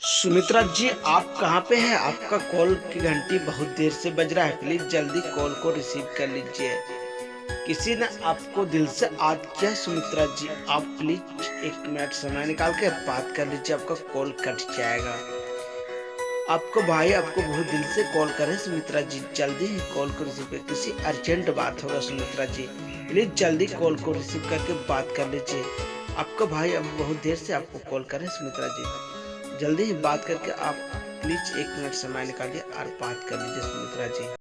सुमित्रा जी, आप कहाँ पे हैं? आपका कॉल की घंटी बहुत देर से बज रहा है। प्लीज जल्दी कॉल को रिसीव कर लीजिए। किसी ने आपको दिल से याद किया। सुमित्रा जी, आप प्लीज 1 मिनट समय निकाल के बात कर लीजिए, आपका कॉल कट जाएगा। आपको भाई आपको बहुत दिल से कॉल करे। सुमित्रा जी, जल्दी ही कॉल को रिसीव कर, किसी अर्जेंट बात होगा। सुमित्रा जी, प्लीज जल्दी कॉल को रिसीव करके बात कर लीजिए। आपका भाई अब बहुत देर से आपको कॉल करे। सुमित्रा जी, जल्दी ही बात करके आप प्लीज 1 मिनट समय निकालिए और बात कर लीजिए। सुमित्रा जी।